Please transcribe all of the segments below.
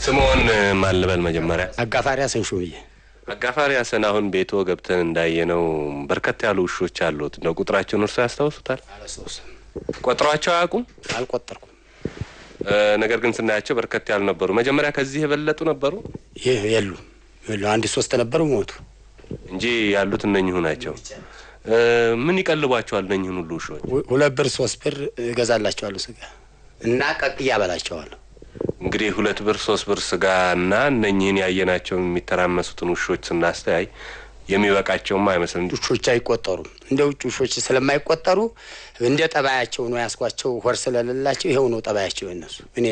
ስሞን ማልበል መጀመሪያ አጋፋሪያ ሰንሹብዬ አጋፋሪያ ሰናሁን ቤቶ ገብተን እንዳየነው በርከት ያሉ ውሾች አሉት ነው ቁጥራቸውን እርሱ ያስታውሱታል? አላስታውስም። ቁጥራቸው አያውቁም? አልቆጠርኩም። ነገር ግን ስናያቸው በርከት ያሉ ነበሩ። መጀመሪያ ከዚህ የበለጡ ነበሩ? የሉ አንድ 3 ነበሩ ሞቱ እንጂ ያሉት እነኚሁ ናቸው። ምን ይቀልቧቸዋል እነኚሁን ሁሉ ውሾች? 2 ብር 3 ብር እገዛላቸዋለሁ ስጋ እና ቀቅያ በላቸዋለሁ። እንግዲህ 2 ብር 3 ብር ስጋና እነኚህን ያየናቸው የሚተራመሱትን ውሾች ስናስተያይ የሚበቃቸውም አይመስልም። ውሾች አይቆጠሩም። እንደ ውጭ ውሾች ስለማይቆጠሩ እንደ ጠባያቸው ነው ያስኳቸው። ሆር ስለሌላቸው ይሄው ነው ጠባያቸው እነሱ። እኔ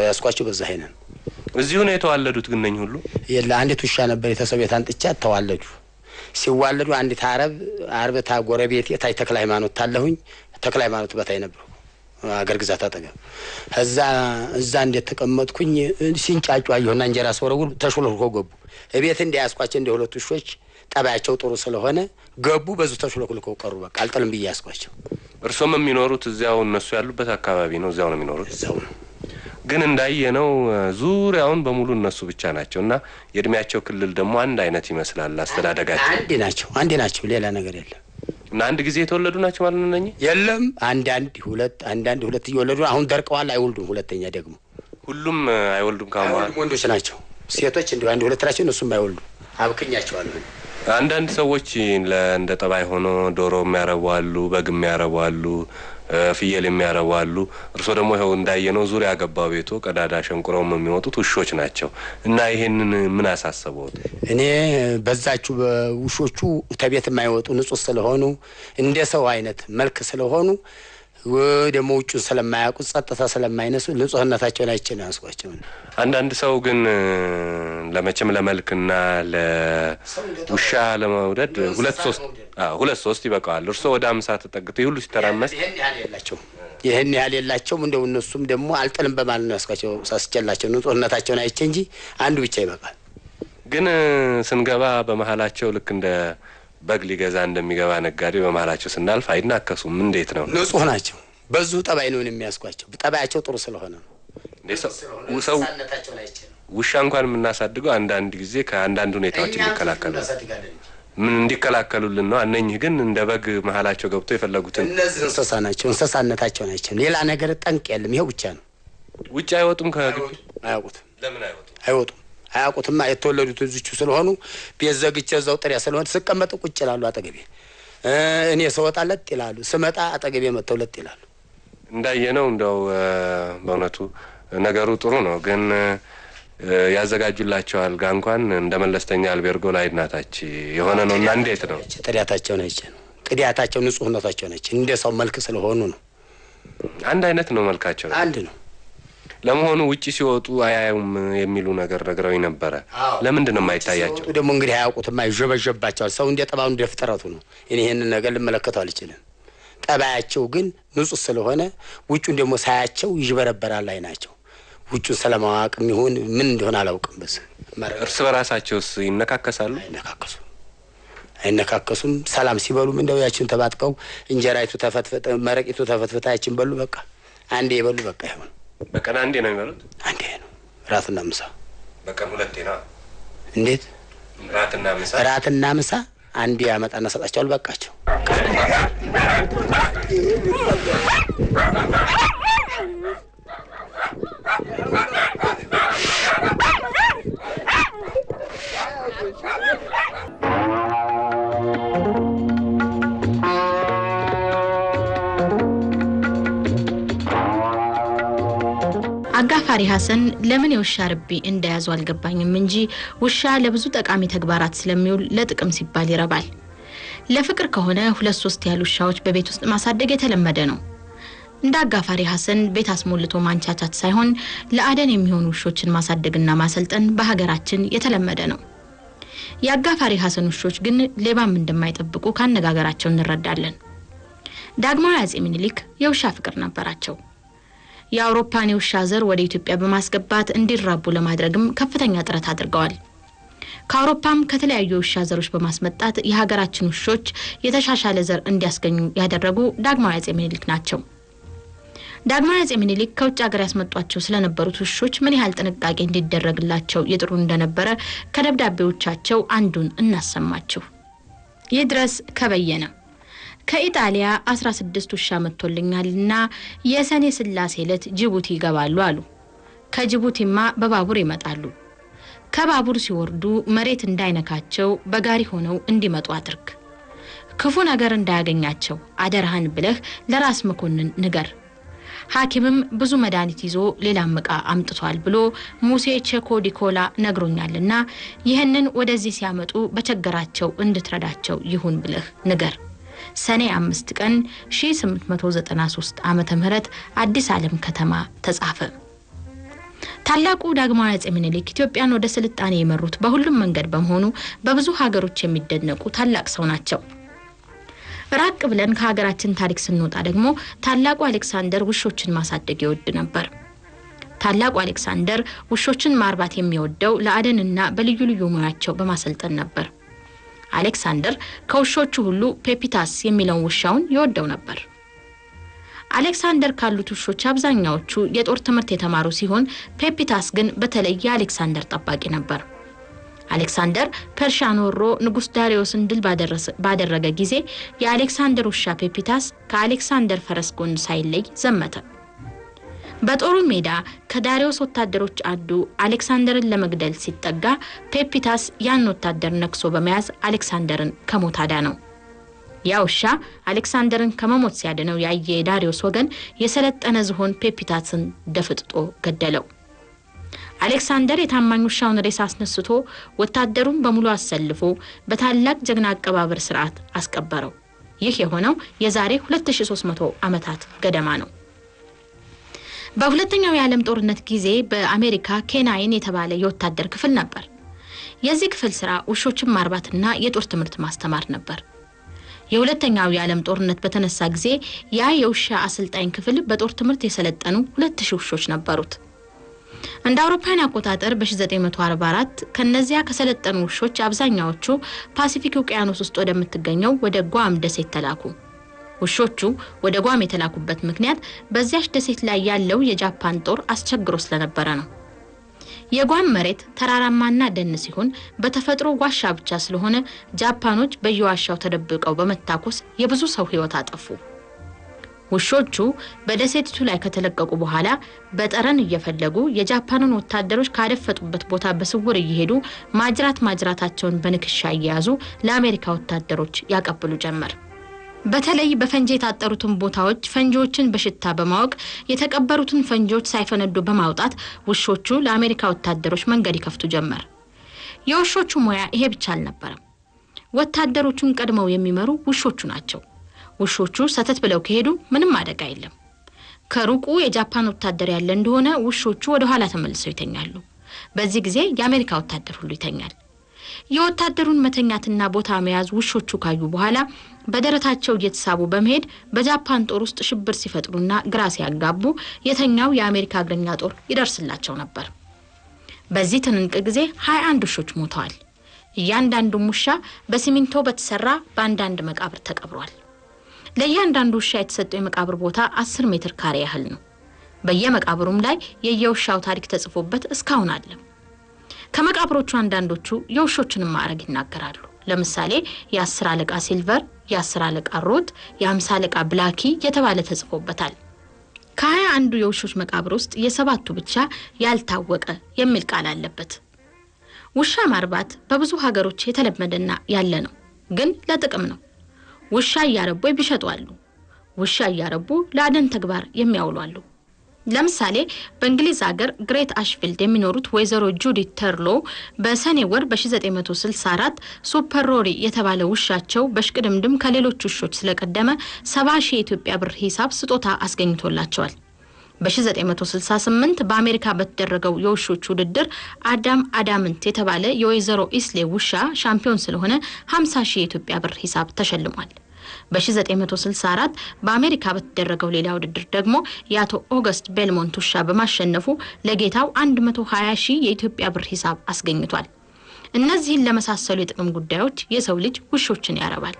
ያስኳቸው በዛ አይነን። እዚሁ ነው የተዋለዱት ግን እነኚህ ሁሉ? የለ አንዲት ውሻ ነበር የተሰቤት አንጥቻት ተዋለዱ። ሲዋለዱ አንዲት አርበታ ጎረቤት የታይ ተክለ ሃይማኖት ታለሁኝ። ተክለ ሃይማኖት በታይ ነበር አገር ግዛት አጠገብ። እዛ እንዴት ተቀመጥኩኝ ሲንጫጫ አየሁና እንጀራ ሰወረው ተሽሎልኮ ገቡ። እቤት እንዲያስኳቸው እንደ 2 ውሾች ጠባያቸው ጥሩ ስለሆነ ገቡ። በዙ ተሽሎልኮ ቀሩ። በቃ አልጠልም ብዬ ያስኳቸው። እርሶም የሚኖሩት እዚያው እነሱ ያሉበት አካባቢ ነው? እዚያው ነው የሚኖሩት? እዛው ነው። ግን እንዳየነው ዙሪያውን በሙሉ እነሱ ብቻ ናቸውና የእድሜያቸው ክልል ደግሞ አንድ አይነት ይመስላል አስተዳደጋቸው። አንድ ናቸው ሌላ ነገር የለም። እና አንድ ጊዜ የተወለዱ ናቸው ማለት ነው እነኚህ? የለም አንዳንድ ሁለት እየወለዱ አሁን ደርቀዋል። አይወልዱም። ሁለተኛ ደግሞ ሁሉም አይወልዱም። ካሁን ወንዶች ናቸው። ሴቶች እንዲሁ 1 2 ናቸው። እነሱም አይወልዱ አብክኛቸዋለሁ። አንዳንድ ሰዎች እንደ ጠባይ ሆኖ ዶሮ የሚያረቡ አሉ፣ በግ የሚያረቡ አሉ፣ ፍየል የሚያረቡ አሉ። እርሶ ደግሞ ይኸው እንዳየነው ዙሪያ ገባው ቤቱ ቀዳዳ ሸንቁረው የሚወጡት ውሾች ናቸው። እና ይሄንን ምን አሳሰበውት? እኔ በዛችሁ በውሾቹ ተቤት የማይወጡ ንጹህ ስለሆኑ እንደ ሰው አይነት መልክ ስለሆኑ ደግሞ ውጭን ስለማያውቁ ጸጥታ ስለማይነሱ ንጹህነታቸውን አይቼ ነው ያስኳቸው። አንዳንድ ሰው ግን ለመቼም ለመልክና ለውሻ ለመውደድ 2 3 ይበቃዋል። እርሶ ወደ 50 ተጠግተው ሁሉ ሲተራመስ ይሄን ያህል የላቸውም። እንደው እነሱም ደግሞ አልጥልም በማለት ነው ያስኳቸው። ሳስጨላቸው ንጹህነታቸውን አይቼ እንጂ አንዱ ብቻ ይበቃል። ግን ስንገባ በመሃላቸው ልክ እንደ በግ ሊገዛ እንደሚገባ ነጋዴ በመሃላቸው ስናልፍ አይናከሱም። እንዴት ነው? ንጹህ ናቸው። በዙ ጠባይ ነው የሚያስኳቸው። ጠባያቸው ጥሩ ስለሆነ ነው። ሰውነታቸው ላይ ይችላል ውሻ እንኳን የምናሳድገው አንዳንድ ጊዜ ከአንዳንድ ሁኔታዎች እንዲከላከሉ ምን እንዲከላከሉልን ነው እነኚህ ግን እንደ በግ መሐላቸው ገብቶ የፈለጉትን እነዚህ እንስሳነታቸው ናቸው ሌላ ነገር ጠንቅ የለም ይሄ ብቻ ነው ውጭ አይወጡም ከግቢ አይወጡም ለምን አይወጡም አያውቁትማ የተወለዱት እዚቹ ስለሆኑ ቤዘግቼ እዛው ጥሪያ ስለሆነ ስቀመጥ ቁጭ ይላሉ አጠገቤ እኔ ሰወጣለት ይላሉ ስመጣ አጠገቤ መተውለት ይላሉ እንዳየነው እንደው በእውነቱ ነገሩ ጥሩ ነው ግን ያዘጋጁላቸዋል ጋር እንኳን እንደመለስተኛ አልቤርጎ ላይ እናታች የሆነ ነውና እንዴት ነው ጥሪያታቸው ነው ጥሪያታቸው ንጹህነታቸው ነች እንደ ሰው መልክ ስለሆኑ ነው አንድ አይነት ነው መልካቸው አንድ ነው ለመሆኑ ውጪ ሲወጡ አያዩም የሚሉ ነገር ነግረውኝ ነበር ለምንድን ነው የማይታያቸው ደግሞ እንግዲህ አያውቁትማ ይጀበጀባቸዋል ሰው እንደ ጠባው እንደ ፍጥረቱ ነው እኔ ይሄን ነገር ልመለከተው አልችልም ጠባያቸው ግን ንጹህ ስለሆነ ውጪውን ደግሞ ሳያቸው ይጅበረበራል ላይ ናቸው ውጪውን ሰላማዋቅም ይሁን ምን እንደሆነ አላውቅም በስ እርስ በራሳቸውስ ይነካከሳሉ አይነካከሱም ሰላም ሲበሉም እንደው ያችን ተባጥቀው እንጀራይቱ ተፈትፈተ መረቂቱ ተፈትፈታ ያችን በሉ በቃ አንዴ ይበሉ በቃ ይሁን በቀን አንዴ ነው የሚበሉት አንዴ ነው ራትና ምሳ በቀን ሁለቴ ነው እንዴት ራትና ምሳ አንዴ ያመጣና ሰጣቸው አልበቃቸው አጋፋሪ ሐሰን ለምን የውሻ ርቢ እንደያዙ አልገባኝም እንጂ ውሻ ለብዙ ጠቃሚ ተግባራት ስለሚውል ለጥቅም ሲባል ይረባል ለፍቅር ከሆነ 2-3 ያሉ ውሻዎች በቤት ውስጥ ማሳደግ የተለመደ ነው እንደ አጋፋሪ ሐሰን ቤት አስሞልቶ ማንቻቻት ሳይሆን ለአደን የሚሆኑ ውሾችን ማሳደግና ማሰልጠን በሀገራችን የተለመደ ነው የአጋፋሪ ሐሰን ውሾች ግን ሌባም እንደማይጠብቁ ካነጋገራቸው እንረዳለን ዳግማዊ አጼ ምኒልክ የውሻ ፍቅር ነበራቸው የአውሮፓን የውሻ ዘር ወደ ኢትዮጵያ በማስገባት እንዲራቡ ለማድረግም ከፍተኛ ጥረት አድርገዋል ከአውሮፓም ከተለያዩ ውሻ ዘሮች በማስመጣት የሀገራችን ውሾች የተሻሻለ ዘር እንዲያስገኙ ያደረጉ ዳግማዊ አጼ ምኒልክ ናቸው ዳግማዊ አጼ ምኒልክ ከውጭ ሀገር ያስመጧቸው ስለነበሩት ውሾች ምን ያህል ጥንቃቄ እንዲደረግላቸው ይጥሩ እንደነበረ ከደብዳቤዎቻቸው አንዱን እናሰማችሁ ይድረስ ከበየነ ከኢጣሊያ 16 ውሻ መጥቶልኛልና የሰኔ ስላሴ ዕለት ጅቡቲ ይገባሉ አሉ ከጅቡቲማ በባቡር ይመጣሉ ከባቡር ሲወርዱ መሬት እንዳይነካቸው በጋሪ ሆነው እንዲመጡ አድርግ ክፉ ነገር እንዳያገኛቸው አደረሃን ብለህ ለራስ መኮንን ንገር ሐኪምም ብዙ መድኃኒት ይዞ ሌላም ዕቃ አምጥቷል ብሎ ሙሴ ቼኮ ዲኮላ ነግሮኛልና ይሄንን ወደዚህ ሲያመጡ በቸገራቸው እንድትረዳቸው ይሁን ብለህ ንገር ሰኔ 5 ቀን 1893 ዓመተ ምህረት አዲስ ዓለም ከተማ ተጻፈ ታላቁ ዳግማዊ አጼ ምኒልክ ኢትዮጵያን ወደ ስልጣኔ የመሩት በሁሉም መንገድ በመሆኑ በብዙ ሀገሮች የሚደነቁ ታላቅ ሰው ናቸው ራቅ ብለን ከሀገራችን ታሪክ ስንወጣ ደግሞ ታላቁ አሌክሳንደር ውሾችን ማሳደግ ይወድ ነበር ታላቁ አሌክሳንደር ውሾችን ማርባት የሚወደው ለአደንና በልዩ ልዩ ሙያቸው በማሰልጠን ነበር አሌክሳንደር ከውሾቹ ሁሉ ፔፒታስ የሚለውን ውሻውን ይወደው ነበር አሌክሳንደር ካሉት ውሾች አብዛኛዎቹ የጦር ትምህርት የተማሩ ሲሆን ፔፒታስ ግን በተለይ የአሌክሳንደር ጠባቂ ነበር አሌክሳንደር ፐርሺያን ወሮ ንጉስ ዳሪዮስን ድል ባደረገ ጊዜ የአሌክሳንደር ውሻ ፔፒታስ ከአሌክሳንደር ፈረስ ጎን ሳይለይ ዘመተ በጦሩ ሜዳ ከዳሪዮስ ወታደሮች አንዱ አሌክሳንደርን ለመግደል ሲጠጋ ፔፒታስ ያን ወታደር ነክሶ በመያዝ አሌክሳንደርን ከሞት አዳነው ያውሻ አሌክሳንደርን ከመሞት ሲያድነው ያየ ዳሪዮስ ወገን የሰለጠነ ዝሆን ፔፒታስን ደፍጥጦ ገደለው አሌክሳንደር የታማኝ ውሻውን ሬሳ አስነስቶ ወታደሩን በሙሉ አሰልፎ በታላቅ ጀግና አቀባበር ስርዓት አስቀበረው ይህ የሆነው የዛሬ 2300 ዓመታት ገደማ ነው በሁለተኛው የዓለም ጦርነት ጊዜ በአሜሪካ ኬናይን የተባለ የወታደር ክፍል ነበር የዚህ ክፍል ስራ ውሾችን ማርባትና የጦር ትምህርት ማስተማር ነበር የሁለተኛው የዓለም ጦርነት በተነሳ ጊዜ ያ የውሻ አሰልጣኝ ክፍል በጦር ትምህርት የሰለጠኑ 2000 ውሾች ነበሩት እንደ አውሮፓውያን አቆጣጠር በ1944 ከነዚያ ከሰለጠኑ ውሾች አብዛኛዎቹ ፓሲፊክ ውቅያኖስ ውስጥ ወደምትገኘው ወደ ጓም ደሴት ተላኩ ውሾቹ ወደ ጓም የተላኩበት ምክንያት በዚያች ደሴት ላይ ያለው የጃፓን ጦር አስቸግሮ ስለነበረ ነው። የጓም መሬት ተራራማና ደን ሲሆን በተፈጥሮ ዋሻ ብቻ ስለሆነ ጃፓኖች በየዋሻው ተደብቀው በመታኮስ የብዙ ሰው ሕይወት አጠፉ። ውሾቹ በደሴቲቱ ላይ ከተለቀቁ በኋላ በጠረን እየፈለጉ የጃፓኑን ወታደሮች ካደፈጡበት ቦታ በስውር እየሄዱ ማጅራታቸውን በንክሻ እየያዙ ለአሜሪካ ወታደሮች ያቀብሉ ጀመር። በተለይ በፈንጂ የታጠሩትን ቦታዎች ፈንጂዎችን በሽታ በማወቅ የተቀበሩትን ፈንጂዎች ሳይፈነዱ በማውጣት ውሾቹ ለአሜሪካ ወታደሮች መንገድ ይከፍቱ ጀመር። የውሾቹ ሙያ ይሄ ብቻ አልነበረም። ወታደሮቹን ቀድመው የሚመሩ ውሾቹ ናቸው። ውሾቹ ሰተት ብለው ከሄዱ ምንም አደጋ የለም። ከሩቁ የጃፓን ወታደር ያለ እንደሆነ ውሾቹ ወደ ኋላ ተመልሰው ይተኛሉ። በዚህ ጊዜ የአሜሪካ ወታደር ሁሉ ይተኛል። የወታደሩን መተኛትና ቦታ መያዝ ውሾቹ ካዩ በኋላ በደረታቸው እየተሳቡ በመሄድ በጃፓን ጦር ውስጥ ሽብር ሲፈጥሩና ግራ ሲያጋቡ የተኛው የአሜሪካ እግረኛ ጦር ይደርስላቸው ነበር። በዚህ ትንንቅ ጊዜ 21 ውሾች ሞተዋል። እያንዳንዱ ውሻ በሲሚንቶ በተሰራ በአንዳንድ መቃብር ተቀብሯል። ለእያንዳንዱ ውሻ የተሰጠው የመቃብር ቦታ 10 ሜትር ካሬ ያህል ነው። በየመቃብሩም ላይ የየውሻው ታሪክ ተጽፎበት እስካሁን አለ። ከመቃብሮቹ አንዳንዶቹ የውሾቹንም ማዕረግ ይናገራሉ። ለምሳሌ የ10 አለቃ ሲልቨር፣ የ10 አለቃ ሮት፣ የ50 አለቃ ብላኪ የተባለ ተጽፎበታል። ከ21 የውሾች መቃብር ውስጥ የ7ቱ ብቻ ያልታወቀ የሚል ቃል አለበት። ውሻ ማርባት በብዙ ሀገሮች የተለመደና ያለ ነው፣ ግን ለጥቅም ነው። ውሻ እያረቡ ይሸጣሉ። ውሻ እያረቡ ለአደን ተግባር የሚያውሏሉ። ለምሳሌ በእንግሊዝ ሀገር ግሬት አሽፊልድ የሚኖሩት ወይዘሮ ጁዲት ተርሎ በሰኔ ወር በ1964 ሱፐር ሮሪ የተባለ ውሻቸው በሽቅድምድም ከሌሎች ውሾች ስለቀደመ 70,000 የኢትዮጵያ ብር ሂሳብ ስጦታ አስገኝቶላቸዋል። በ1968 በአሜሪካ በተደረገው የውሾች ውድድር አዳምንት የተባለ የወይዘሮ ኢስሌ ውሻ ሻምፒዮን ስለሆነ 50,000 የኢትዮጵያ ብር ሂሳብ ተሸልሟል። በ1964 በአሜሪካ በተደረገው ሌላ ውድድር ደግሞ የአቶ ኦገስት ቤልሞንት ውሻ በማሸነፉ ለጌታው 120,000 የኢትዮጵያ ብር ሂሳብ አስገኝቷል። እነዚህን ለመሳሰሉ የጥቅም ጉዳዮች የሰው ልጅ ውሾችን ያረባል።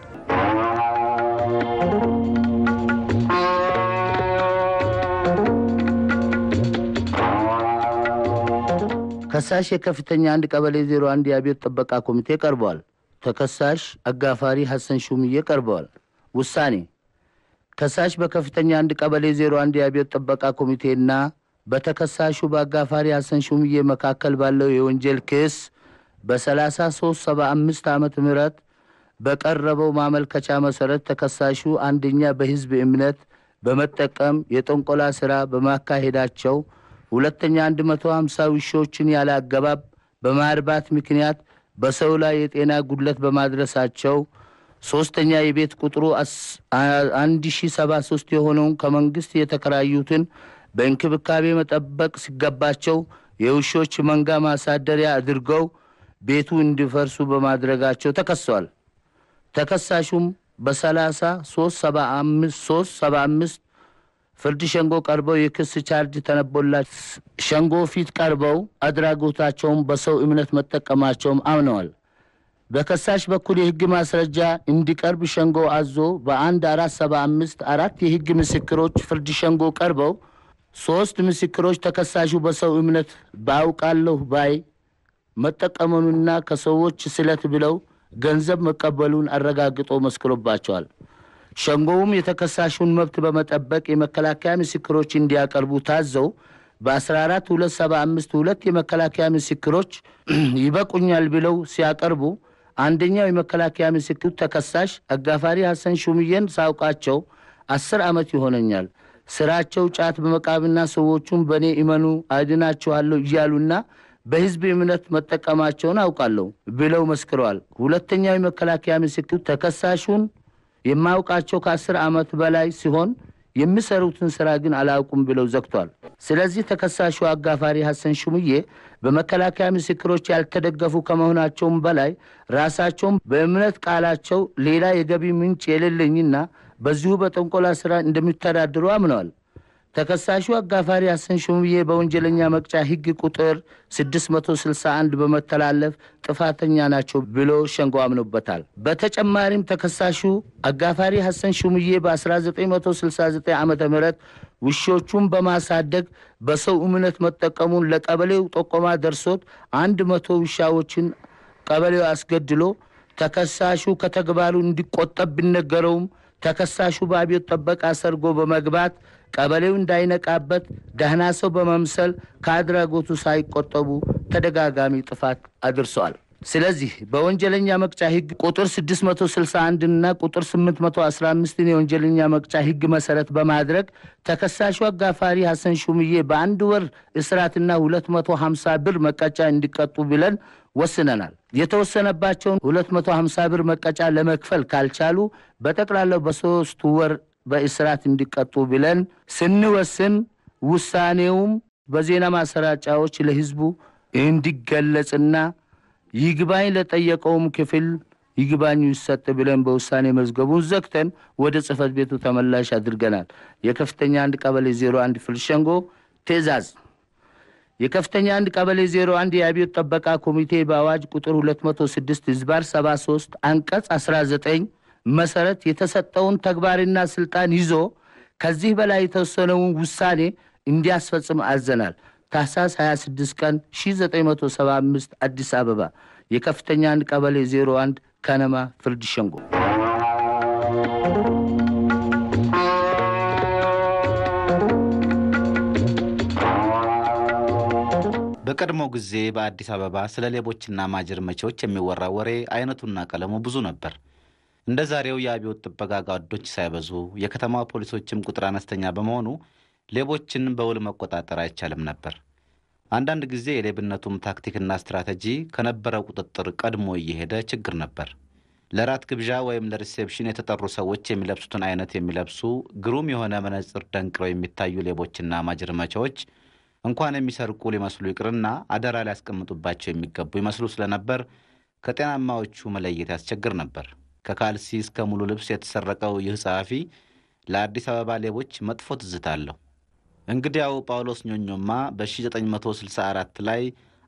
ከሳሽ የከፍተኛ አንድ ቀበሌ 01 የአብዮት ጥበቃ ኮሚቴ ቀርቧል። ተከሳሽ አጋፋሪ ሐሰን ሹምዬ ቀርቧል። ውሳኔ ከሳሽ በከፍተኛ አንድ ቀበሌ 01 የአብዮት ጥበቃ ኮሚቴና በተከሳሹ በአጋፋሪ ሐሰን ሹምዬ መካከል ባለው የወንጀል ክስ በ3375 ዓመተ ምህረት በቀረበው ማመልከቻ መሰረት ተከሳሹ አንደኛ በህዝብ እምነት በመጠቀም የጠንቆላ ሥራ በማካሄዳቸው፣ ሁለተኛ 150 ውሾችን ያለ አግባብ በማርባት ምክንያት በሰው ላይ የጤና ጉድለት በማድረሳቸው፣ ሶስተኛ የቤት ቁጥሩ 1073 የሆነውን ከመንግስት የተከራዩትን በእንክብካቤ መጠበቅ ሲገባቸው የውሾች መንጋ ማሳደሪያ አድርገው ቤቱ እንዲፈርሱ በማድረጋቸው ተከሰዋል። ተከሳሹም በ3375 ፍርድ ሸንጎ ቀርበው የክስ ቻርጅ ተነቦላቸው ሸንጎ ፊት ቀርበው አድራጎታቸውን በሰው እምነት መጠቀማቸውም አምነዋል። በከሳሽ በኩል የህግ ማስረጃ እንዲቀርብ ሸንጎ አዞ በ1475 4 የህግ ምስክሮች ፍርድ ሸንጎ ቀርበው 3 ምስክሮች ተከሳሹ በሰው እምነት ባውቃለሁ ባይ መጠቀሙንና ከሰዎች ስለት ብለው ገንዘብ መቀበሉን አረጋግጦ መስክሮባቸዋል። ሸንጎውም የተከሳሹን መብት በመጠበቅ የመከላከያ ምስክሮች እንዲያቀርቡ ታዘው በ14275 2 የመከላከያ ምስክሮች ይበቁኛል ብለው ሲያቀርቡ፣ አንደኛው የመከላከያ ምስክር ተከሳሽ አጋፋሪ ሐሰን ሹምዬን ሳውቃቸው 10 ዓመት ይሆነኛል፣ ስራቸው ጫት በመቃብና ሰዎቹን በኔ ኢመኑ አድናቸዋለሁ እያሉና በህዝብ እምነት መጠቀማቸውን አውቃለሁ ብለው መስክረዋል። ሁለተኛው የመከላከያ ምስክር ተከሳሹን የማውቃቸው ከ10 ዓመት በላይ ሲሆን የሚሰሩትን ስራ ግን አላውቁም ብለው ዘግቷል። ስለዚህ ተከሳሹ አጋፋሪ ሐሰን ሹምዬ በመከላከያ ምስክሮች ያልተደገፉ ከመሆናቸውም በላይ ራሳቸውን በእምነት ቃላቸው ሌላ የገቢ ምንጭ የሌለኝና በዚሁ በጠንቆላ ስራ እንደሚተዳደሩ አምነዋል። ተከሳሹ አጋፋሪ ሐሰን ሹምዬ በወንጀለኛ መቅጫ ሕግ ቁጥር 661 በመተላለፍ ጥፋተኛ ናቸው ብሎ ሸንጎ አምኖበታል። በተጨማሪም ተከሳሹ አጋፋሪ ሐሰን ሹምዬ በ1969 ዓመተ ምህረት ውሾቹን በማሳደግ በሰው እምነት መጠቀሙን ለቀበሌው ጠቆማ ደርሶት 100 ውሻዎችን ቀበሌው አስገድሎ ተከሳሹ ከተግባሩ እንዲቆጠብ ቢነገረውም ተከሳሹ በአብዮት ጥበቃ ሰርጎ በመግባት ቀበሌው እንዳይነቃበት ደህና ሰው በመምሰል ከአድራጎቱ ሳይቆጠቡ ተደጋጋሚ ጥፋት አድርሰዋል። ስለዚህ በወንጀለኛ መቅጫ ሕግ ቁጥር 661 እና ቁጥር 815 የወንጀለኛ መቅጫ ሕግ መሰረት በማድረግ ተከሳሹ አጋፋሪ ሐሰን ሹምዬ በአንድ ወር እስራትና 250 ብር መቀጫ እንዲቀጡ ብለን ወስነናል። የተወሰነባቸውን 250 ብር መቀጫ ለመክፈል ካልቻሉ በጠቅላላው በ3 ወር በእስራት እንዲቀጡ ብለን ስንወስን ውሳኔውም በዜና ማሰራጫዎች ለህዝቡ እንዲገለጽና ይግባኝ ለጠየቀውም ክፍል ይግባኙ ይሰጥ ብለን በውሳኔ መዝገቡን ዘግተን ወደ ጽህፈት ቤቱ ተመላሽ አድርገናል። የከፍተኛ 1 ቀበሌ 01 ፍርድ ሸንጎ ትዕዛዝ የከፍተኛ 1 ቀበሌ 01 የአብዮት ጥበቃ ኮሚቴ በአዋጅ ቁጥር 206/73 አንቀጽ 19 መሰረት የተሰጠውን ተግባርና ስልጣን ይዞ ከዚህ በላይ የተወሰነውን ውሳኔ እንዲያስፈጽም አዘናል። ታህሳስ 26 ቀን 1975 አዲስ አበባ የከፍተኛ 1 ቀበሌ 01 ከነማ ፍርድ ሸንጎ። በቀድሞ ጊዜ በአዲስ አበባ ስለ ሌቦችና ማጅር መቼዎች የሚወራ ወሬ አይነቱና ቀለሙ ብዙ ነበር። እንደ ዛሬው የአብዮት ጥበቃ ጓዶች ሳይበዙ የከተማው ፖሊሶችም ቁጥር አነስተኛ በመሆኑ ሌቦችን በውል መቆጣጠር አይቻልም ነበር። አንዳንድ ጊዜ የሌብነቱም ታክቲክና ስትራቴጂ ከነበረው ቁጥጥር ቀድሞ እየሄደ ችግር ነበር። ለራት ግብዣ ወይም ለሪሴፕሽን የተጠሩ ሰዎች የሚለብሱትን አይነት የሚለብሱ ግሩም የሆነ መነጽር ደንቅረው የሚታዩ ሌቦችና ማጅር መቼዎች እንኳን የሚሰርቁ ሊመስሉ ይቅርና አደራ ሊያስቀምጡባቸው የሚገቡ ይመስሉ ስለነበር ከጤናማዎቹ መለየት ያስቸግር ነበር። ከካልሲ እስከ ሙሉ ልብስ የተሰረቀው ይህ ጸሐፊ ለአዲስ አበባ ሌቦች መጥፎ ትዝታ አለው። እንግዲያው ጳውሎስ ኞኞማ በ1964 ላይ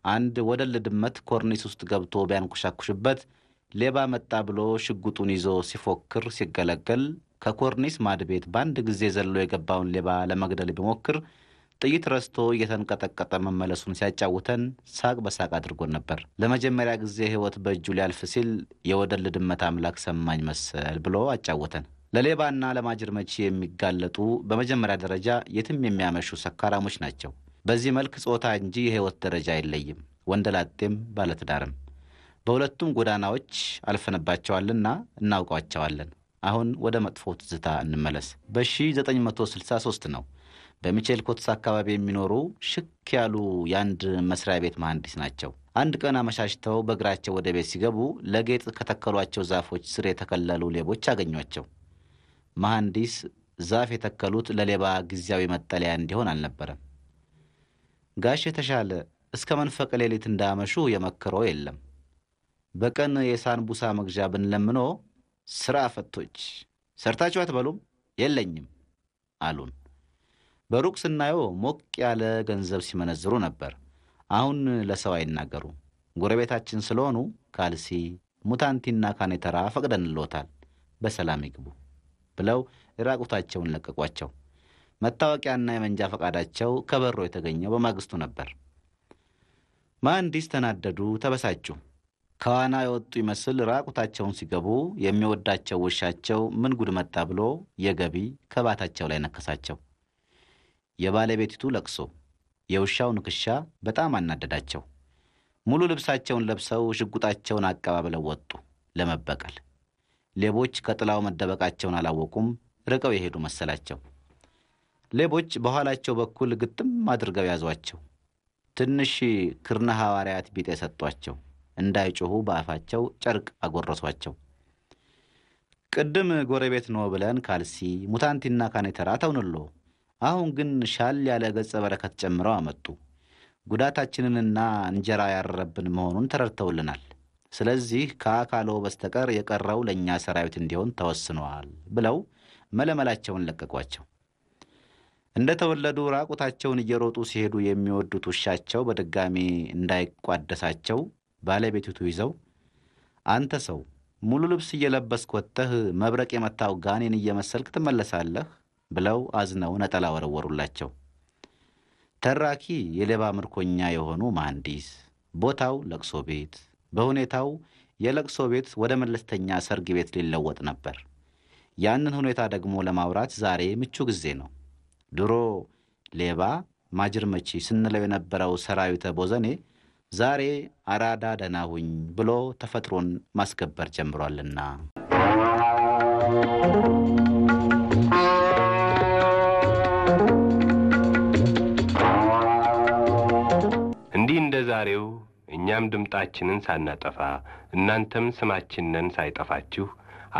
አንድ ወደል ድመት ኮርኒስ ውስጥ ገብቶ ቢያንኩሻኩሽበት ሌባ መጣ ብሎ ሽጉጡን ይዞ ሲፎክር ሲገለገል ከኮርኒስ ማድቤት በአንድ ጊዜ ዘሎ የገባውን ሌባ ለመግደል ቢሞክር ጥይት ረስቶ እየተንቀጠቀጠ መመለሱን ሲያጫውተን ሳቅ በሳቅ አድርጎን ነበር። ለመጀመሪያ ጊዜ ሕይወት በእጁ ሊያልፍ ሲል የወደል ድመት አምላክ ሰማኝ መሰል ብሎ አጫወተን። ለሌባና ለማጅር መቺ የሚጋለጡ በመጀመሪያ ደረጃ የትም የሚያመሹ ሰካራሞች ናቸው። በዚህ መልክ ጾታ እንጂ የሕይወት ደረጃ አይለይም። ወንደላጤም ባለትዳርም በሁለቱም ጎዳናዎች አልፈንባቸዋልና እናውቋቸዋለን። አሁን ወደ መጥፎ ትዝታ እንመለስ። በ1963 ነው። በሚቼል ኮትስ አካባቢ የሚኖሩ ሽክ ያሉ የአንድ መስሪያ ቤት መሐንዲስ ናቸው። አንድ ቀን አመሻሽተው በእግራቸው ወደ ቤት ሲገቡ ለጌጥ ከተከሏቸው ዛፎች ስር የተከለሉ ሌቦች አገኟቸው። መሐንዲስ ዛፍ የተከሉት ለሌባ ጊዜያዊ መጠለያ እንዲሆን አልነበረም። ጋሽ የተሻለ እስከ መንፈቅ ሌሊት እንዳመሹ የመከረው የለም። በቀን የሳንቡሳ መግዣ ብንለምኖ ስራ ፈቶች ሰርታችሁ አትበሉም? የለኝም አሉን። በሩቅ ስናየው ሞቅ ያለ ገንዘብ ሲመነዝሩ ነበር። አሁን ለሰው አይናገሩ። ጎረቤታችን ስለሆኑ ካልሲ ሙታንቲና ካኔተራ ፈቅደንልዎታል፣ በሰላም ይግቡ ብለው ራቁታቸውን ለቀቋቸው። መታወቂያና የመንጃ ፈቃዳቸው ከበሮ የተገኘው በማግስቱ ነበር። መሐንዲስ ተናደዱ፣ ተበሳጩ። ከዋና የወጡ ይመስል ራቁታቸውን ሲገቡ የሚወዳቸው ውሻቸው ምን ጉድ መጣ ብሎ የገቢ ከባታቸው ላይ ነከሳቸው። የባለቤቲቱ ለቅሶ፣ የውሻው ንክሻ በጣም አናደዳቸው። ሙሉ ልብሳቸውን ለብሰው ሽጉጣቸውን አቀባብለው ወጡ ለመበቀል። ሌቦች ከጥላው መደበቃቸውን አላወቁም፣ ርቀው የሄዱ መሰላቸው። ሌቦች በኋላቸው በኩል ግጥም አድርገው ያዟቸው። ትንሽ ክርነ ሐዋርያት ቢጤ ሰጧቸው። እንዳይጮሁ በአፋቸው ጨርቅ አጎረሷቸው። ቅድም ጎረቤት ነው ብለን ካልሲ ሙታንቲና ካኔተራ ተውንሎ፣ አሁን ግን ሻል ያለ ገጸ በረከት ጨምረው አመጡ። ጉዳታችንንና እንጀራ ያረረብን መሆኑን ተረድተውልናል። ስለዚህ ከአካሎ በስተቀር የቀረው ለእኛ ሰራዊት እንዲሆን ተወስነዋል ብለው መለመላቸውን ለቀቋቸው። እንደተወለዱ ራቁታቸውን እየሮጡ ሲሄዱ የሚወዱት ውሻቸው በድጋሚ እንዳይቋደሳቸው ባለቤቲቱ ይዘው አንተ ሰው ሙሉ ልብስ እየለበስክ ወጥተህ መብረቅ የመታው ጋኔን እየመሰልክ ትመለሳለህ ብለው አዝነው ነጠላ ወረወሩላቸው። ተራኪ የሌባ ምርኮኛ የሆኑ መሐንዲስ፣ ቦታው ለቅሶ ቤት፣ በሁኔታው የለቅሶ ቤት ወደ መለስተኛ ሰርግ ቤት ሊለወጥ ነበር። ያንን ሁኔታ ደግሞ ለማውራት ዛሬ ምቹ ጊዜ ነው። ድሮ ሌባ ማጅር መቺ ስንለው የነበረው ሰራዊተ ቦዘኔ ዛሬ አራዳ ደህና ሁኝ ብሎ ተፈጥሮን ማስከበር ጀምሯልና። እንዲህ እንደ ዛሬው እኛም ድምጣችንን ሳናጠፋ እናንተም ስማችንን ሳይጠፋችሁ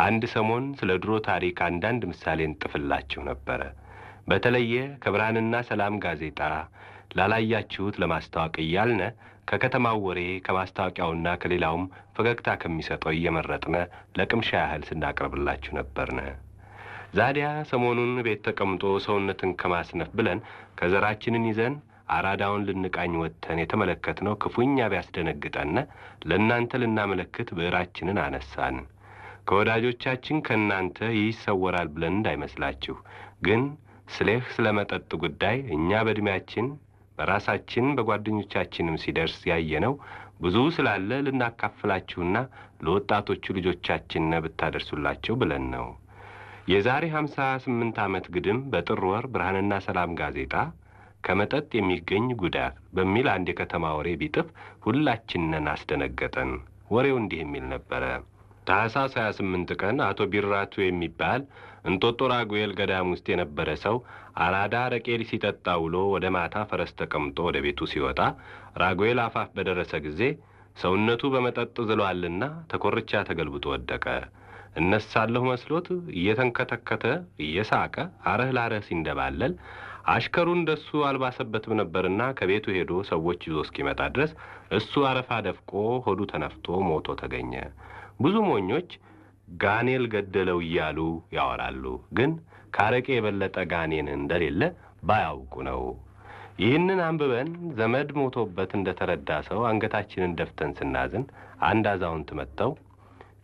አንድ ሰሞን ስለ ድሮ ታሪክ አንዳንድ ምሳሌ እንጥፍላችሁ ነበረ። በተለየ ከብርሃንና ሰላም ጋዜጣ ላላያችሁት ለማስታወቅ እያልነ ከከተማው ወሬ ከማስታወቂያውና ከሌላውም ፈገግታ ከሚሰጠው እየመረጥነ ለቅምሻ ያህል ስናቀርብላችሁ ነበርነ። ዛዲያ ሰሞኑን ቤት ተቀምጦ ሰውነትን ከማስነፍ ብለን ከዘራችንን ይዘን አራዳውን ልንቃኝ ወጥተን የተመለከትነው ክፉኛ ቢያስደነግጠን ለእናንተ ልናመለክት ብዕራችንን አነሳን። ከወዳጆቻችን ከእናንተ ይሰወራል ብለን እንዳይመስላችሁ። ግን ስለ መጠጥ ጉዳይ እኛ በእድሜያችን በራሳችን በጓደኞቻችንም ሲደርስ ያየነው ብዙ ስላለ ልናካፍላችሁና ለወጣቶቹ ልጆቻችን ብታደርሱላቸው ብለን ነው። የዛሬ 58 ዓመት ግድም በጥር ወር ብርሃንና ሰላም ጋዜጣ ከመጠጥ የሚገኝ ጉዳት በሚል አንድ የከተማ ወሬ ቢጥፍ ሁላችንን አስደነገጠን። ወሬው እንዲህ የሚል ነበረ። ታህሳስ 28 ቀን አቶ ቢራቱ የሚባል እንጦጦ ራጉኤል ገዳም ውስጥ የነበረ ሰው አራዳ አረቄ ሲጠጣ ውሎ ወደ ማታ ፈረስ ተቀምጦ ወደ ቤቱ ሲወጣ ራጉኤል አፋፍ በደረሰ ጊዜ ሰውነቱ በመጠጥ ዝሏልና ተኮርቻ ተገልብጦ ወደቀ። እነሳለሁ መስሎት እየተንከተከተ እየሳቀ አረህ ላረህ ሲንደባለል አሽከሩ እንደሱ አልባሰበትም ነበርና ከቤቱ ሄዶ ሰዎች ይዞ እስኪመጣ ድረስ እሱ አረፋ ደፍቆ ሆዱ ተነፍቶ ሞቶ ተገኘ። ብዙ ሞኞች ጋኔል ገደለው እያሉ ያወራሉ። ግን ካረቄ የበለጠ ጋኔን እንደሌለ ባያውቁ ነው። ይህንን አንብበን ዘመድ ሞቶበት እንደተረዳ ሰው አንገታችንን ደፍተን ስናዝን አንድ አዛውንት መጥተው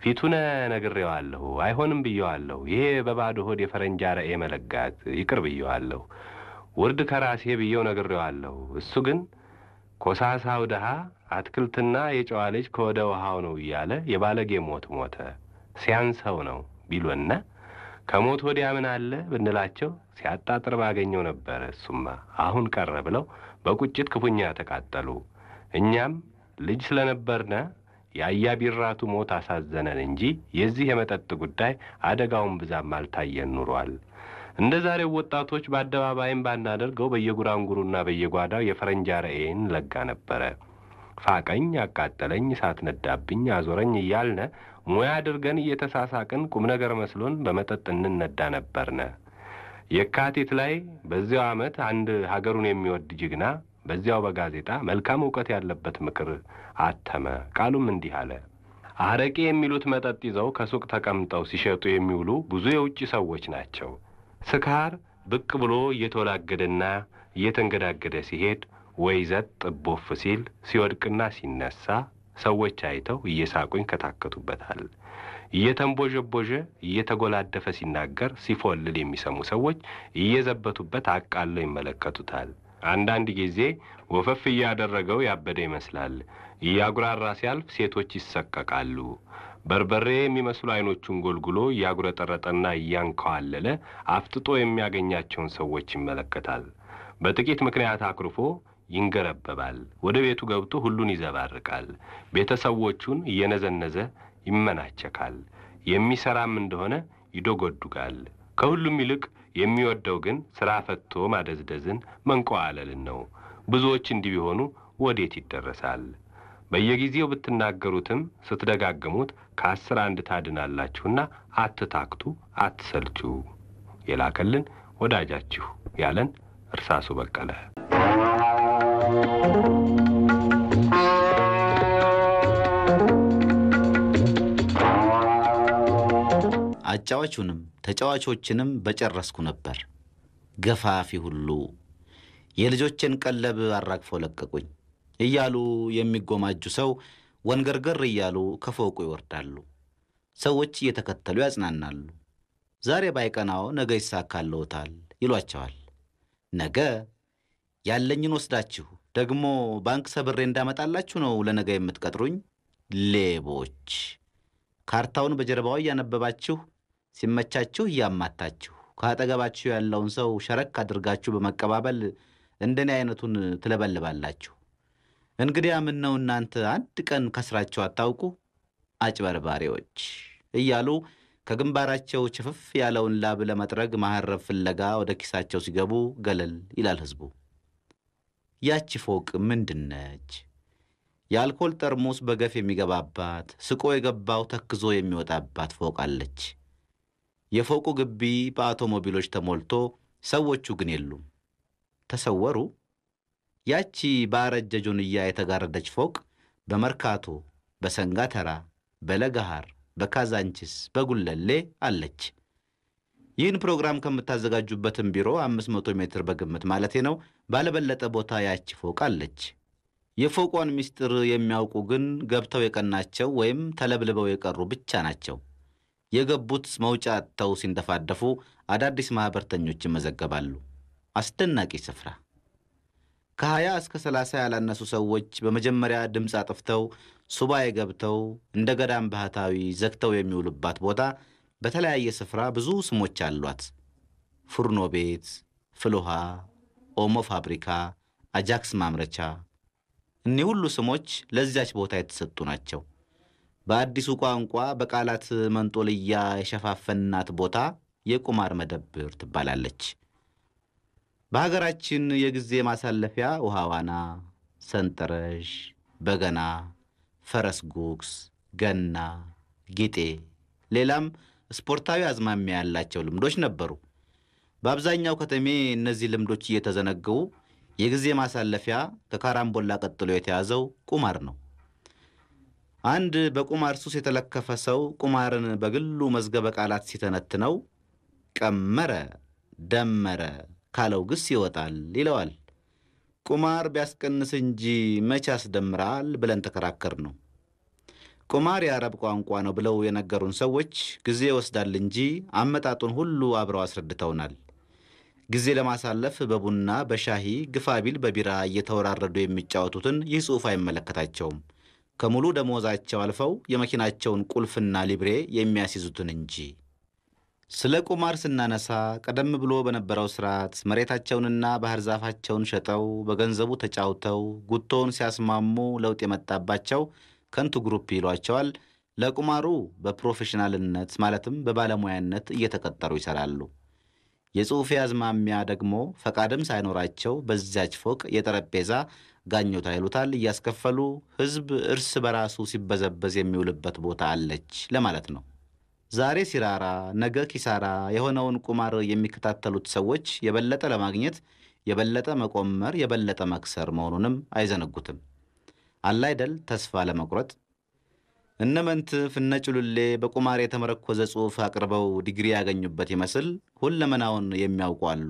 ፊቱን ነግሬዋለሁ፣ አይሆንም ብየዋለሁ፣ ይሄ በባዶ ሆድ የፈረንጅ አረቄ መለጋት ይቅር ብየዋለሁ፣ ውርድ ከራሴ ብየው ነግሬዋለሁ፣ እሱ ግን ኮሳሳው ደሃ አትክልትና የጨዋ ልጅ ከወደ ውሃው ነው እያለ የባለጌ ሞት ሞተ፣ ሲያንሰው ነው ቢሉና ከሞት ወዲያ ምን አለ ብንላቸው ሲያጣጥር ባገኘው ነበር፣ እሱማ አሁን ቀረ ብለው በቁጭት ክፉኛ ተቃጠሉ። እኛም ልጅ ስለነበርነ ያያ ቢራቱ ሞት አሳዘነን እንጂ የዚህ የመጠጥ ጉዳይ አደጋውን ብዛም አልታየን ኑሯል። እንደ ዛሬው ወጣቶች በአደባባይም ባናደርገው በየጉራንጉሩና በየጓዳው የፈረንጅ አረቄን ለጋ ነበረ። ፋቀኝ፣ አቃጠለኝ፣ እሳት ነዳብኝ፣ አዞረኝ እያልነ ሙያ አድርገን እየተሳሳቅን ቁም ነገር መስሎን በመጠጥ እንነዳ ነበርነ። የካቲት ላይ በዚያው ዓመት አንድ ሀገሩን የሚወድ ጅግና በዚያው በጋዜጣ መልካም ዕውቀት ያለበት ምክር አተመ። ቃሉም እንዲህ አለ። አረቄ የሚሉት መጠጥ ይዘው ከሱቅ ተቀምጠው ሲሸጡ የሚውሉ ብዙ የውጭ ሰዎች ናቸው። ስካር ብቅ ብሎ እየተወላገደና እየተንገዳገደ ሲሄድ ወይ ዘጥ ቦፍ ሲል ሲወድቅና ሲነሳ ሰዎች አይተው እየሳቁኝ ከታከቱበታል። እየተንቦጀቦጀ እየተጎላደፈ ሲናገር ሲፎልል የሚሰሙ ሰዎች እየዘበቱበት አቃለው ይመለከቱታል። አንዳንድ ጊዜ ወፈፍ እያደረገው ያበደ ይመስላል። እያጉራራ ሲያልፍ ሴቶች ይሰቀቃሉ። በርበሬ የሚመስሉ አይኖቹን ጎልጉሎ እያጉረጠረጠና እያንከዋለለ አፍጥጦ የሚያገኛቸውን ሰዎች ይመለከታል። በጥቂት ምክንያት አክርፎ ይንገረበባል። ወደ ቤቱ ገብቶ ሁሉን ይዘባርቃል። ቤተሰቦቹን እየነዘነዘ ይመናቸካል። የሚሰራም እንደሆነ ይዶጎዱጋል። ከሁሉም ይልቅ የሚወደው ግን ስራ ፈትቶ ማደዝደዝን መንቋለልን ነው። ብዙዎች እንዲህ ቢሆኑ ወዴት ይደረሳል? በየጊዜው ብትናገሩትም ስትደጋግሙት ከ10 አንድ ታድናላችሁና አትታክቱ፣ አትሰልቹ። የላከልን ወዳጃችሁ ያለን እርሳሱ በቀለ። አጫዋቹንም ተጫዋቾችንም በጨረስኩ ነበር። ገፋፊ ሁሉ የልጆችን ቀለብ አራግፈው ለቀቁኝ እያሉ የሚጎማጁ ሰው ወንገርገር እያሉ ከፎቁ ይወርዳሉ። ሰዎች እየተከተሉ ያጽናናሉ። ዛሬ ባይቀናው ነገ ይሳካልዎታል ይሏቸዋል። ነገ ያለኝን ወስዳችሁ ደግሞ ባንክ ሰብሬ እንዳመጣላችሁ ነው ለነገ የምትቀጥሩኝ? ሌቦች! ካርታውን በጀርባው እያነበባችሁ ሲመቻችሁ እያማታችሁ ከአጠገባችሁ ያለውን ሰው ሸረክ አድርጋችሁ በመቀባበል እንደኔ አይነቱን ትለበልባላችሁ። እንግዲያ ምን ነው እናንተ አንድ ቀን ከስራችሁ አታውቁ? አጭበርባሪዎች! እያሉ ከግንባራቸው ችፍፍ ያለውን ላብ ለመጥረግ መሐረብ ፍለጋ ወደ ኪሳቸው ሲገቡ ገለል ይላል ህዝቡ። ያቺ ፎቅ ምንድነች? የአልኮል ጠርሙስ በገፍ የሚገባባት፣ ስቆ የገባው ተክዞ የሚወጣባት ፎቅ አለች። የፎቁ ግቢ በአውቶሞቢሎች ተሞልቶ ሰዎቹ ግን የሉም። ተሰወሩ? ያቺ በአረጀ ጆንያ የተጋረደች ፎቅ በመርካቶ፣ በሰንጋተራ፣ በለገሃር፣ በካዛንቺስ፣ በጉለሌ አለች። ይህን ፕሮግራም ከምታዘጋጁበትም ቢሮ 500 ሜትር በግምት ማለቴ ነው ባለበለጠ ቦታ ያቺ ፎቅ አለች። የፎቋን ምስጢር የሚያውቁ ግን ገብተው የቀናቸው ወይም ተለብልበው የቀሩ ብቻ ናቸው። የገቡት መውጫ አጥተው ሲንደፋደፉ አዳዲስ ማኅበርተኞች ይመዘገባሉ። አስደናቂ ስፍራ። ከ20 እስከ 30 ያላነሱ ሰዎች በመጀመሪያ ድምፅ አጥፍተው ሱባኤ ገብተው እንደ ገዳም ባህታዊ ዘግተው የሚውሉባት ቦታ በተለያየ ስፍራ ብዙ ስሞች አሏት። ፉርኖ ቤት፣ ፍልውሃ፣ ኦሞ ፋብሪካ፣ አጃክስ ማምረቻ። እኒህ ሁሉ ስሞች ለዚያች ቦታ የተሰጡ ናቸው። በአዲሱ ቋንቋ በቃላት መንጦልያ የሸፋፈናት ቦታ የቁማር መደብር ትባላለች። በሀገራችን የጊዜ ማሳለፊያ ውሃ ዋና፣ ሰንጠረዥ፣ በገና፣ ፈረስ ጉግስ፣ ገና፣ ጊጤ፣ ሌላም ስፖርታዊ አዝማሚያ ያላቸው ልምዶች ነበሩ። በአብዛኛው ከተሜ እነዚህ ልምዶች እየተዘነገው የጊዜ ማሳለፊያ ከካራምቦላ ቀጥሎ የተያዘው ቁማር ነው። አንድ በቁማር ሱስ የተለከፈ ሰው ቁማርን በግሉ መዝገበ ቃላት ሲተነትነው ቀመረ፣ ደመረ ካለው ግስ ይወጣል ይለዋል። ቁማር ቢያስቀንስ እንጂ መቼ ያስደምራል ብለን ተከራከር ነው። ቁማር የአረብ ቋንቋ ነው ብለው የነገሩን ሰዎች ጊዜ ይወስዳል እንጂ አመጣጡን ሁሉ አብረው አስረድተውናል። ጊዜ ለማሳለፍ በቡና በሻሂ ግፋቢል በቢራ እየተወራረዱ የሚጫወቱትን ይህ ጽሑፍ አይመለከታቸውም። ከሙሉ ደሞዛቸው አልፈው የመኪናቸውን ቁልፍና ሊብሬ የሚያስይዙትን እንጂ። ስለ ቁማር ስናነሳ ቀደም ብሎ በነበረው ስርዓት መሬታቸውንና ባህር ዛፋቸውን ሸጠው በገንዘቡ ተጫውተው ጉቶውን ሲያስማሙ ለውጥ የመጣባቸው ከንቱ ግሩፕ ይሏቸዋል። ለቁማሩ በፕሮፌሽናልነት ማለትም በባለሙያነት እየተቀጠሩ ይሰራሉ። የጽሑፌ አዝማሚያ ደግሞ ፈቃድም ሳይኖራቸው በዚያች ፎቅ የጠረጴዛ ጋኞታ ይሉታል እያስከፈሉ ሕዝብ እርስ በራሱ ሲበዘበዝ የሚውልበት ቦታ አለች ለማለት ነው። ዛሬ ሲራራ ነገ ኪሳራ የሆነውን ቁማር የሚከታተሉት ሰዎች የበለጠ ለማግኘት የበለጠ መቆመር የበለጠ መክሰር መሆኑንም አይዘነጉትም። አላይደል ተስፋ ለመቁረጥ እነ መንትፍ እነ ጭሉሌ በቁማር የተመረኮዘ ጽሑፍ አቅርበው ዲግሪ ያገኙበት ይመስል ሁለመናውን የሚያውቁ አሉ።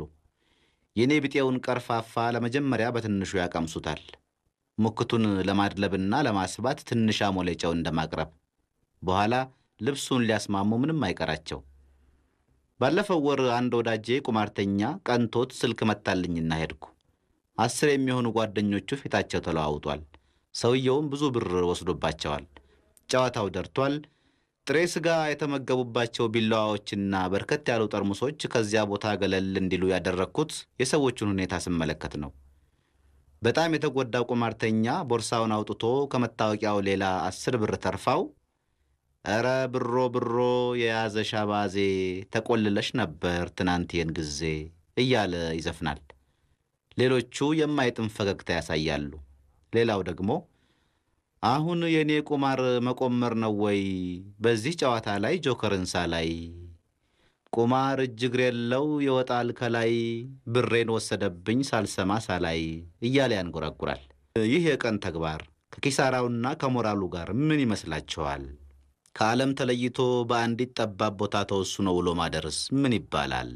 የኔ ቢጤውን ቀርፋፋ ለመጀመሪያ በትንሹ ያቀምሱታል። ሙክቱን ለማድለብና ለማስባት ትንሽ አሞሌ ጨው እንደማቅረብ። በኋላ ልብሱን ሊያስማሙ ምንም አይቀራቸው። ባለፈው ወር አንድ ወዳጄ ቁማርተኛ ቀንቶት ስልክ መታልኝና ሄድኩ። 10 የሚሆኑ ጓደኞቹ ፊታቸው ተለዋውጧል። ሰውየውም ብዙ ብር ወስዶባቸዋል። ጨዋታው ደርቷል። ጥሬ ስጋ የተመገቡባቸው ቢላዋዎችና በርከት ያሉ ጠርሙሶች ከዚያ ቦታ ገለል እንዲሉ ያደረግኩት የሰዎቹን ሁኔታ ስመለከት ነው። በጣም የተጎዳው ቁማርተኛ ቦርሳውን አውጥቶ ከመታወቂያው ሌላ 10 ብር ተርፋው እረ ብሮ ብሮ የያዘ ሻባዜ ተቆልለሽ ነበር ትናንቴን ጊዜ እያለ ይዘፍናል። ሌሎቹ የማይጥም ፈገግታ ያሳያሉ። ሌላው ደግሞ አሁን የኔ ቁማር መቆመር ነው ወይ? በዚህ ጨዋታ ላይ ጆከርንሳ ላይ ቁማር እጅግር የለው ይወጣል ከላይ ብሬን ወሰደብኝ ሳልሰማ ሳላይ እያለ ያንጎራጉራል። ይህ የቀን ተግባር ከኪሳራውና ከሞራሉ ጋር ምን ይመስላችኋል? ከዓለም ተለይቶ በአንዲት ጠባብ ቦታ ተወስኖ ውሎ ማደርስ ምን ይባላል?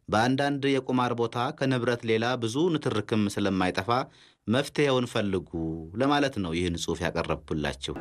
በአንዳንድ የቁማር ቦታ ከንብረት ሌላ ብዙ ንትርክም ስለማይጠፋ መፍትሄውን ፈልጉ ለማለት ነው ይህን ጽሑፍ ያቀረብኩላችሁ።